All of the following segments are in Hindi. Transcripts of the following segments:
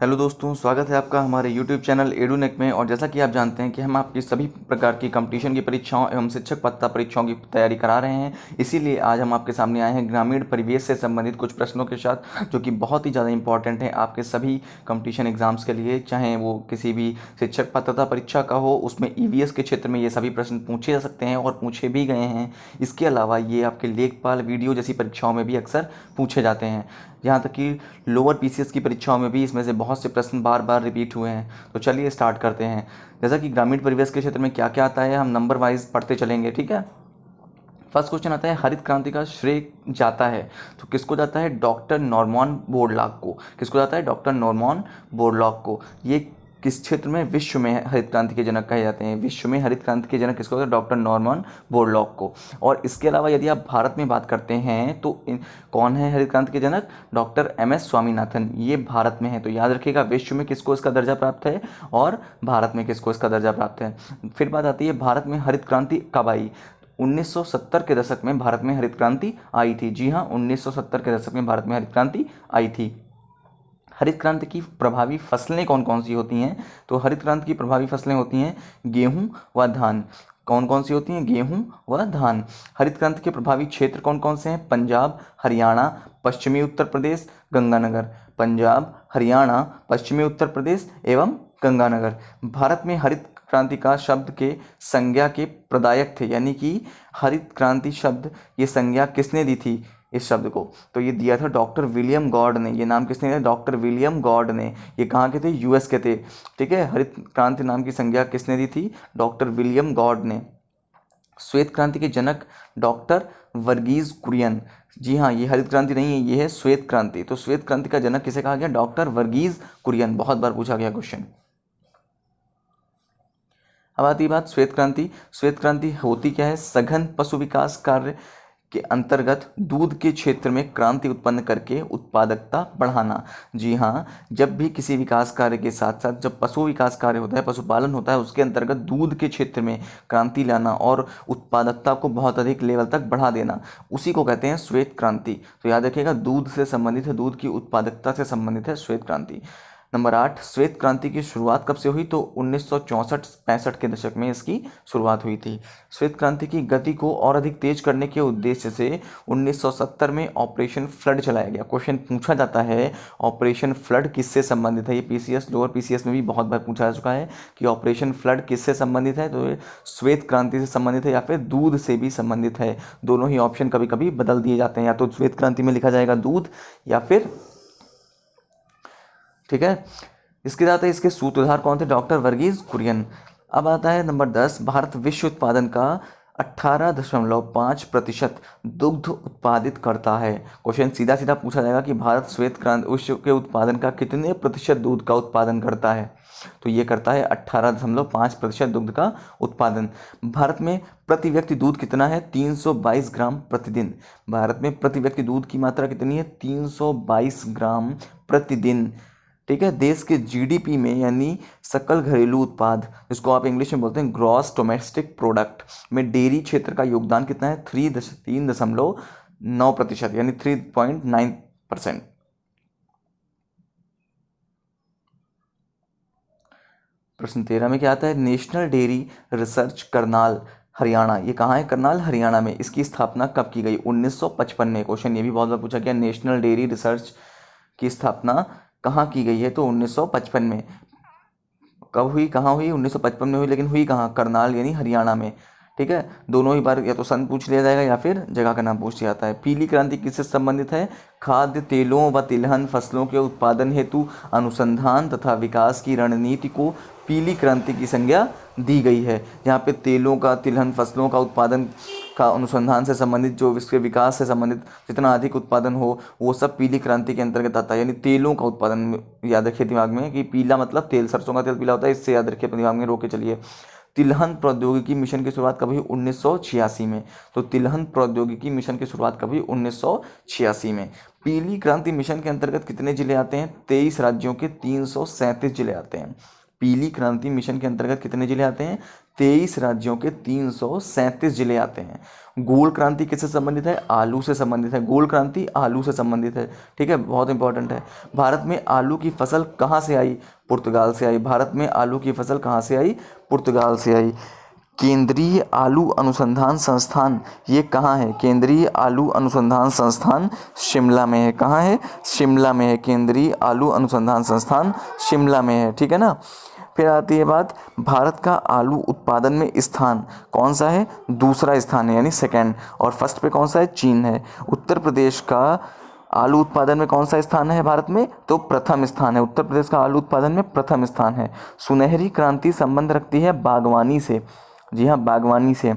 हेलो दोस्तों, स्वागत है आपका हमारे YouTube चैनल एडुनेक में। और जैसा कि आप जानते हैं कि हम आपकी सभी प्रकार की कंपटीशन की परीक्षाओं एवं शिक्षक पात्रता परीक्षाओं की तैयारी करा रहे हैं। इसीलिए आज हम आपके सामने आए हैं ग्रामीण परिवेश से संबंधित कुछ प्रश्नों के साथ, जो कि बहुत ही ज़्यादा इंपॉर्टेंट है आपके सभी कंपटीशन एग्जाम्स के लिए। चाहे वो किसी भी शिक्षक पात्रता परीक्षा का हो, उसमें EVS के क्षेत्र में ये सभी प्रश्न पूछे जा सकते हैं और पूछे भी गए हैं। इसके अलावा ये आपके लेखपाल वीडियो जैसी परीक्षाओं में भी अक्सर पूछे जाते हैं। यहाँ तक कि लोअर PCS की परीक्षाओं में भी इसमें से बहुत से प्रश्न बार बार रिपीट हुए हैं। तो चलिए स्टार्ट करते हैं। जैसा कि ग्रामीण परिवेश के क्षेत्र में क्या क्या आता है, हम नंबर वाइज पढ़ते चलेंगे, ठीक है। फर्स्ट क्वेश्चन आता है, हरित क्रांति का श्रेय जाता है, तो किसको जाता है? डॉक्टर नॉर्मन बोरलॉग को। किसको जाता है? डॉक्टर नॉर्मन बोरलॉग को। ये किस क्षेत्र में? विश्व में हरित क्रांति के जनक कहे जाते हैं। विश्व में हरित क्रांति के जनक किसको? डॉक्टर नॉर्मन बोरलॉग को। और इसके अलावा यदि आप भारत में बात करते हैं तो कौन है हरित क्रांति के जनक? Doctor MS Swaminathan. ये भारत में है, तो याद रखिएगा विश्व में किसको इसका दर्जा प्राप्त है और भारत में किसको इसका दर्जा प्राप्त है। फिर बात आती है, भारत में हरित क्रांति कब आई? 1970 के दशक में भारत में हरित क्रांति आई थी। जी हाँ, 1970 के दशक में भारत में हरित क्रांति आई थी। हरित क्रांति की प्रभावी फसलें कौन कौन सी होती हैं? तो हरित क्रांति की प्रभावी फसलें होती हैं गेहूं व धान। कौन कौन सी होती हैं? गेहूं व धान। हरित क्रांति के प्रभावी क्षेत्र कौन कौन से हैं? पंजाब, हरियाणा, पश्चिमी उत्तर प्रदेश, गंगानगर। पंजाब, हरियाणा, पश्चिमी उत्तर प्रदेश एवं गंगानगर। भारत में हरित क्रांति का शब्द के संज्ञा के प्रदायक थे, यानी कि हरित क्रांति शब्द ये संज्ञा किसने दी थी इस शब्द को? तो ये दिया था डॉक्टर विलियम गॉर्ड ने। ये नाम किसने दिया? डॉक्टर विलियम गॉर्ड ने। ये कहाँ के थे? US के थे, ठीक है। हरित क्रांति नाम की संज्ञा किसने दी थी? डॉक्टर विलियम गॉर्ड ने। श्वेत क्रांति के जनक डॉक्टर वर्गीज कुरियन। जी हाँ, ये हरित क्रांति नहीं है, ये है श्वेत क्रांति। तो श्वेत क्रांति का जनक किसे कहा गया? डॉक्टर वर्गीज कुरियन। बहुत बार पूछा गया क्वेश्चन। अब आती बात श्वेत क्रांति। श्वेत क्रांति होती क्या है? सघन पशु विकास कार्य के अंतर्गत दूध के क्षेत्र में क्रांति उत्पन्न करके उत्पादकता बढ़ाना। जी हाँ, जब भी किसी विकास कार्य के साथ साथ जब पशु विकास कार्य होता है, पशुपालन होता है, उसके अंतर्गत दूध के क्षेत्र में क्रांति लाना और उत्पादकता को बहुत अधिक लेवल तक बढ़ा देना, उसी को कहते हैं श्वेत क्रांति। तो याद रखिएगा, दूध से संबंधित है, दूध की उत्पादकता से संबंधित है श्वेत क्रांति। नंबर 8, श्वेत क्रांति की शुरुआत कब से हुई? तो 1964-65 के दशक में इसकी शुरुआत हुई थी। श्वेत क्रांति की गति को और अधिक तेज करने के उद्देश्य से 1970 में ऑपरेशन फ्लड चलाया गया। क्वेश्चन पूछा जाता है ऑपरेशन फ्लड किससे संबंधित है? ये PCS लोअर PCS में भी बहुत बार पूछा जा चुका है कि ऑपरेशन फ्लड किससे संबंधित है। तो श्वेत क्रांति से संबंधित है या फिर दूध से भी संबंधित है। दोनों ही ऑप्शन कभी कभी बदल दिए जाते हैं, या तो श्वेत क्रांति में लिखा जाएगा दूध या फिर, ठीक है। इसके साथ इसके सूत्रधार कौन थे? डॉक्टर वर्गीज कुरियन। अब आता है नंबर 10, भारत विश्व उत्पादन का 18.5% दुग्ध उत्पादित करता है। क्वेश्चन सीधा सीधा पूछा जाएगा कि भारत श्वेत क्रांति विश्व के उत्पादन का कितने प्रतिशत दूध का उत्पादन करता है? तो ये करता है 18.5% दुग्ध का उत्पादन। भारत में प्रति व्यक्ति दूध कितना है? 322 ग्राम प्रतिदिन। भारत में प्रति व्यक्ति दूध की मात्रा कितनी है? 322 ग्राम प्रतिदिन, ठीक है। देश के GDP में, यानी सकल घरेलू उत्पाद, जिसको आप इंग्लिश में बोलते हैं ग्रॉस डोमेस्टिक प्रोडक्ट में, डेयरी क्षेत्र का योगदान कितना है? 3.9%, यानी 3.9%। प्रश्न 13 में क्या आता है? National dairy research Karnal Haryana. ये कहाँ है? करनाल हरियाणा में। इसकी स्थापना कब की गई? 1955 में। क्वेश्चन ये भी बहुत बार पूछा गया, नेशनल डेयरी रिसर्च की स्थापना कहाँ की गई है? तो 1955 में। कब हुई, कहाँ हुई? 1955 में हुई, लेकिन हुई कहाँ? करनाल यानी हरियाणा में, ठीक है। दोनों ही बार या तो सन पूछ लिया जाएगा या फिर जगह का नाम पूछ लिया जाता है। पीली क्रांति किससे संबंधित है? खाद्य तेलों व तिलहन फसलों के उत्पादन हेतु अनुसंधान तथा विकास की रणनीति को पीली क्रांति की संज्ञा दी गई है। यहाँ पे तेलों का, तिलहन फसलों का उत्पादन का अनुसंधान से संबंधित, जो इसके विकास से संबंधित जितना अधिक उत्पादन हो, वो सब पीली क्रांति के अंतर्गत आता है। यानी तेलों का उत्पादन, याद रखिए दिमाग में कि पीला मतलब तेल, सरसों का तेल पीला होता है, इससे याद रखिए दिमाग में रोक के चलिए। तिलहन प्रौद्योगिकी मिशन की शुरुआत कब हुई? 1986 में। तो तिलहन प्रौद्योगिकी मिशन की शुरुआत कब हुई? 1986 में। पीली क्रांति मिशन के अंतर्गत कितने जिले आते हैं? 23 राज्यों के 337 जिले आते हैं। पीली क्रांति मिशन के अंतर्गत कितने जिले आते हैं? 23 राज्यों के 337 जिले आते हैं। गोल क्रांति किससे संबंधित है? आलू से संबंधित है। गोल क्रांति आलू से संबंधित है। ठीक है, बहुत इंपॉर्टेंट है। भारत में आलू की फसल कहाँ से आई? पुर्तगाल से आई। भारत में आलू की फसल कहाँ से आई? पुर्तगाल से आई। केंद्रीय आलू अनुसंधान संस्थान ये कहाँ है? केंद्रीय आलू अनुसंधान संस्थान शिमला में है। कहाँ है? शिमला में है। केंद्रीय आलू अनुसंधान संस्थान शिमला में है। ठीक है ना। फिर आती है बात, भारत का आलू उत्पादन में स्थान कौन सा है? दूसरा स्थान है, यानी सेकंड। और फर्स्ट पे कौन सा है? चीन है। उत्तर प्रदेश का आलू उत्पादन में कौन सा स्थान है भारत में? तो प्रथम स्थान है। उत्तर प्रदेश का आलू उत्पादन में प्रथम स्थान है। सुनहरी क्रांति संबंध रखती है बागवानी से। जी हाँ, बागवानी से।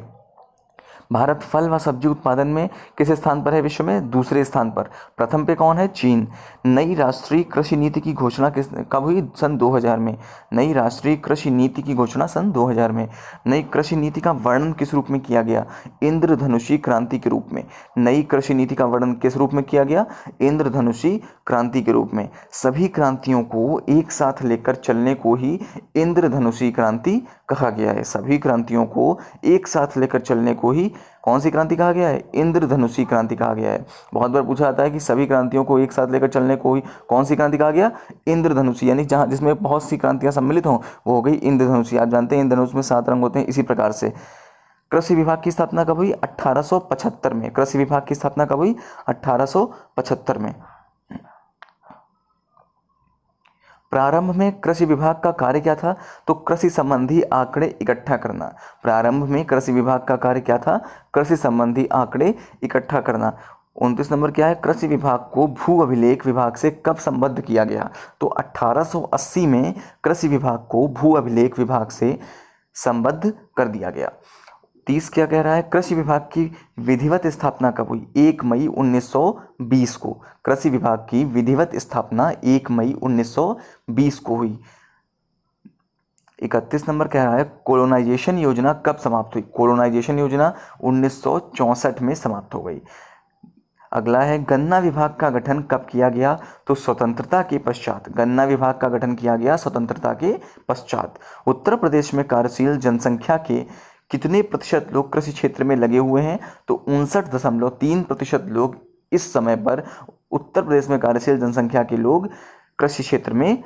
भारत फल व सब्जी उत्पादन में किस स्थान पर है विश्व में? दूसरे स्थान पर। प्रथम पे कौन है? चीन। नई राष्ट्रीय कृषि नीति की घोषणा कब हुई? सन 2000 में। नई राष्ट्रीय कृषि नीति की घोषणा सन 2000 में। नई कृषि नीति का वर्णन किस रूप में किया गया? इंद्रधनुषी क्रांति के रूप में। नई कृषि नीति का वर्णन किस रूप में किया गया? इंद्रधनुषी क्रांति के रूप में। सभी क्रांतियों को एक साथ लेकर चलने को ही इंद्रधनुषी क्रांति कहा गया है। सभी क्रांतियों को एक साथ लेकर चलने को ही कौन सी क्रांति कहा गया है? इंद्रधनुषी क्रांति कहा गया है। बहुत बार पूछा जाता है कि सभी क्रांतियों को एक साथ लेकर चलने को ही कौन सी क्रांति कहा गया? इंद्रधनुषी, यानी जहाँ जिसमें बहुत सी क्रांतियां सम्मिलित हों वो हो गई इंद्रधनुषी। आप जानते हैं इंद्रधनुष में 7 रंग होते हैं। इसी प्रकार से कृषि विभाग की स्थापना कब हुई? 1875 में। कृषि विभाग की स्थापना कब हुई? 1875 में। प्रारंभ में कृषि विभाग का कार्य क्या था? तो कृषि संबंधी आंकड़े इकट्ठा करना। प्रारंभ में कृषि विभाग का कार्य क्या था? कृषि संबंधी आंकड़े इकट्ठा करना। 29 नंबर क्या है? कृषि विभाग को भू अभिलेख विभाग से कब संबद्ध किया गया? तो 1880 में कृषि विभाग को भू अभिलेख विभाग से संबद्ध कर दिया गया। 30 क्या कह रहा है? कृषि विभाग की विधिवत स्थापना कब हुई? 1 मई 1920 को। कृषि विभाग की विधिवत स्थापना 1 मई 1920 को हुई। 31 नंबर कह रहा है कोलोनाइजेशन योजना कब समाप्त हुई? कोलोनाइजेशन योजना 1964 में समाप्त हो गई। अगला है गन्ना विभाग का गठन कब किया गया? तो स्वतंत्रता के पश्चात। गन्ना विभाग का गठन किया गया स्वतंत्रता के पश्चात। उत्तर प्रदेश में कार्यशील जनसंख्या के कितने प्रतिशत लोग कृषि क्षेत्र में लगे हुए हैं? तो 59.3% लोग इस समय पर उत्तर प्रदेश में कार्यशील जनसंख्या के लोग कृषि क्षेत्र में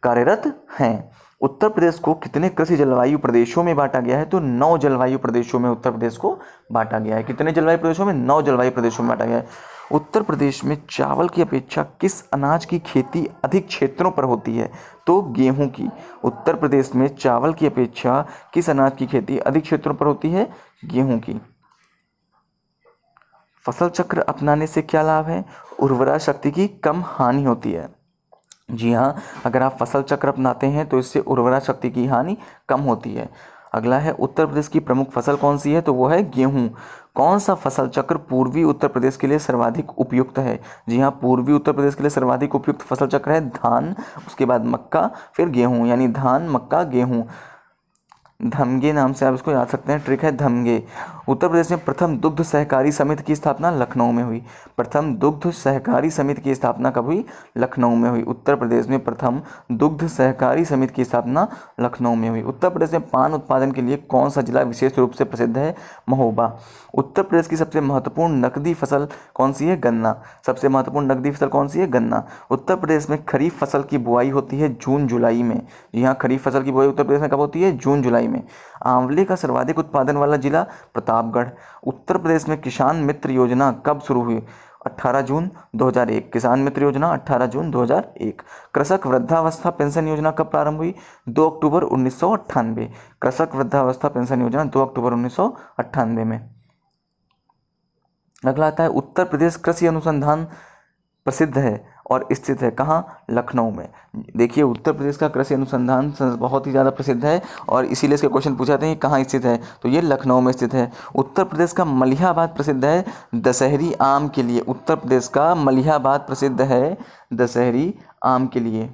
कार्यरत हैं। उत्तर प्रदेश को कितने कृषि जलवायु प्रदेशों में बांटा गया है? तो 9 जलवायु प्रदेशों में उत्तर प्रदेश को बांटा गया है। कितने जलवायु प्रदेशों में? 9 जलवायु प्रदेशों में बांटा गया है। उत्तर प्रदेश में चावल की अपेक्षा किस अनाज की खेती अधिक क्षेत्रों पर होती है? तो गेहूं की। उत्तर प्रदेश में चावल की अपेक्षा किस अनाज की खेती अधिक क्षेत्रों पर होती है? गेहूं की। फसल चक्र अपनाने से क्या लाभ है? उर्वरा शक्ति की कम हानि होती है। जी हाँ, अगर आप फसल चक्र अपनाते हैं तो इससे उर्वरा शक्ति की हानि कम होती है। अगला है उत्तर प्रदेश की प्रमुख फसल कौन सी है? तो वो है गेहूं। कौन सा फसल चक्र पूर्वी उत्तर प्रदेश के लिए सर्वाधिक उपयुक्त है? जी हाँ, पूर्वी उत्तर प्रदेश के लिए सर्वाधिक उपयुक्त फसल चक्र है धान, उसके बाद मक्का, फिर गेहूं, यानी धान, मक्का, गेहूं। धमगे नाम से आप इसको याद सकते हैं, ट्रिक है धमगे। उत्तर प्रदेश में प्रथम दुग्ध सहकारी समिति की स्थापना लखनऊ में हुई। प्रथम दुग्ध सहकारी समिति की स्थापना कब हुई? लखनऊ में हुई। उत्तर प्रदेश में प्रथम दुग्ध सहकारी समिति की स्थापना लखनऊ में हुई। उत्तर प्रदेश में पान उत्पादन के लिए कौन सा जिला विशेष रूप से प्रसिद्ध है? महोबा। उत्तर प्रदेश की सबसे महत्वपूर्ण नकदी फसल कौन सी है? गन्ना। सबसे महत्वपूर्ण नकदी फसल कौन सी है? गन्ना। उत्तर प्रदेश में खरीफ फसल की बुआई होती है जून जुलाई में। जी हाँ, खरीफ फसल की बुआई उत्तर प्रदेश में कब होती है? जून जुलाई में। आंवले का सर्वाधिक उत्पादन वाला जिला प्रतापगढ़। उत्तर प्रदेश में किसान मित्र योजना कब शुरू हुई? 18 जून 2001। किसान मित्र योजना 18 जून 2001। कृषक वृद्धावस्था पेंशन योजना कब प्रारंभ हुई? 2 अक्टूबर 1998। कृषक वृद्धावस्था पेंशन योजना 2 अक्टूबर 1998 में। अगला आता है उत्तर प्रदेश कृषि अनुसंधान प्रसिद्ध है और स्थित है कहाँ? लखनऊ में। देखिए, उत्तर प्रदेश का कृषि अनुसंधान बहुत ही ज़्यादा प्रसिद्ध है और इसीलिए इसके क्वेश्चन पूछे जाते हैं कहाँ स्थित है, तो ये लखनऊ में स्थित है। उत्तर प्रदेश का मलिहाबाद प्रसिद्ध है दशहरी आम के लिए। उत्तर प्रदेश का मलिहाबाद प्रसिद्ध है दशहरी आम के लिए।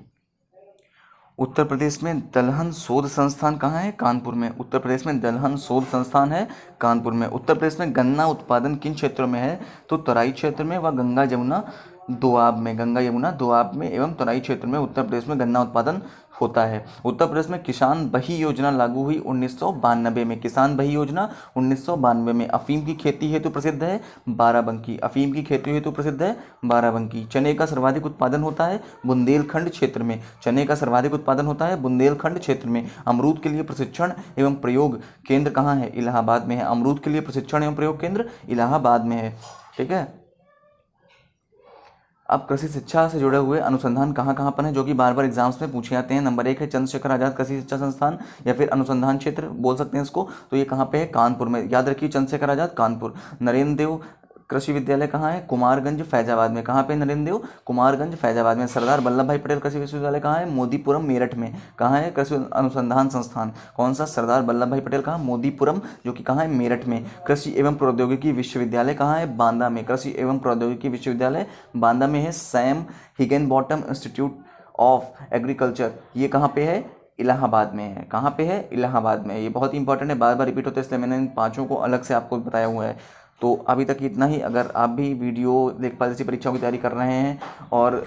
उत्तर प्रदेश में दलहन शोध संस्थान कहाँ है? कानपुर में। उत्तर प्रदेश में दलहन शोध संस्थान है कानपुर में। उत्तर प्रदेश में गन्ना उत्पादन किन क्षेत्रों में है? तो तराई क्षेत्र में व गंगा जमुना दोआब में, गंगा यमुना दोआब में एवं तराई क्षेत्र में उत्तर प्रदेश में गन्ना उत्पादन होता है। उत्तर प्रदेश में किसान बही योजना लागू हुई 1992 में। किसान बही योजना 1992 में। अफीम की खेती हेतु प्रसिद्ध है बाराबंकी। अफीम की खेती हेतु प्रसिद्ध है बाराबंकी। चने का सर्वाधिक उत्पादन होता है बुंदेलखंड क्षेत्र में। चने का सर्वाधिक उत्पादन होता है बुंदेलखंड क्षेत्र में। अमरूद के लिए प्रशिक्षण एवं प्रयोग केंद्र कहाँ है? इलाहाबाद में है। अमरूद के लिए प्रशिक्षण एवं प्रयोग केंद्र इलाहाबाद में है। ठीक है। अब कृषि शिक्षा से जुड़े हुए अनुसंधान कहाँ कहाँ पर हैं, जो कि बार बार एग्जाम्स में पूछे जाते हैं। नंबर 1 है चंद्रशेखर आजाद कृषि शिक्षा संस्थान या फिर अनुसंधान क्षेत्र बोल सकते हैं इसको। तो ये कहाँ पे है? कानपुर में। याद रखिए चंद्रशेखर आजाद कानपुर। नरेंद्र देव कृषि विद्यालय कहाँ है? कुमारगंज फैजाबाद में। कहाँ पे नरेंद्र देव? कुमारगंज फैजाबाद में। सरदार वल्लभ भाई पटेल कृषि विश्वविद्यालय कहाँ है? मोदीपुरम मेरठ में। कहाँ है कृषि अनुसंधान संस्थान? कौन सा? सरदार वल्लभ भाई पटेल। कहाँ? मोदीपुरम, जो कि कहाँ है? मेरठ में। कृषि एवं प्रौद्योगिकी विश्वविद्यालय कहाँ है? बांदा में। कृषि एवं प्रौद्योगिकी विश्वविद्यालय बांदा में है। सैम हिगेनबॉटम इंस्टीट्यूट ऑफ एग्रीकल्चर, ये कहाँ पे है? इलाहाबाद में है। कहाँ पे है? इलाहाबाद में। ये बहुत इंपॉर्टेंट है, बार बार रिपीट होता है, इसलिए मैंने इन पांचों को अलग से आपको बताया हुआ है। तो अभी तक इतना ही। अगर आप भी वीडियो लेखपाल जैसी परीक्षाओं की तैयारी कर रहे हैं और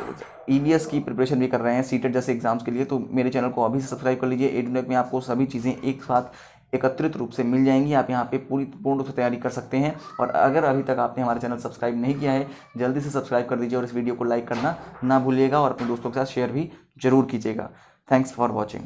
ईवीएस की प्रिपरेशन भी कर रहे हैं, सीटेट जैसे एग्जाम्स के लिए, तो मेरे चैनल को अभी से सब्सक्राइब कर लीजिए। एडुनेक में आपको सभी चीज़ें एक साथ एकत्रित रूप से मिल जाएंगी। आप यहाँ पे पूर्ण रूप से तैयारी कर सकते हैं। और अगर अभी तक आपने हमारे चैनल सब्सक्राइब नहीं किया है, जल्दी से सब्सक्राइब कर दीजिए और इस वीडियो को लाइक करना ना भूलिएगा और अपने दोस्तों के साथ शेयर भी जरूर कीजिएगा। Thanks for watching.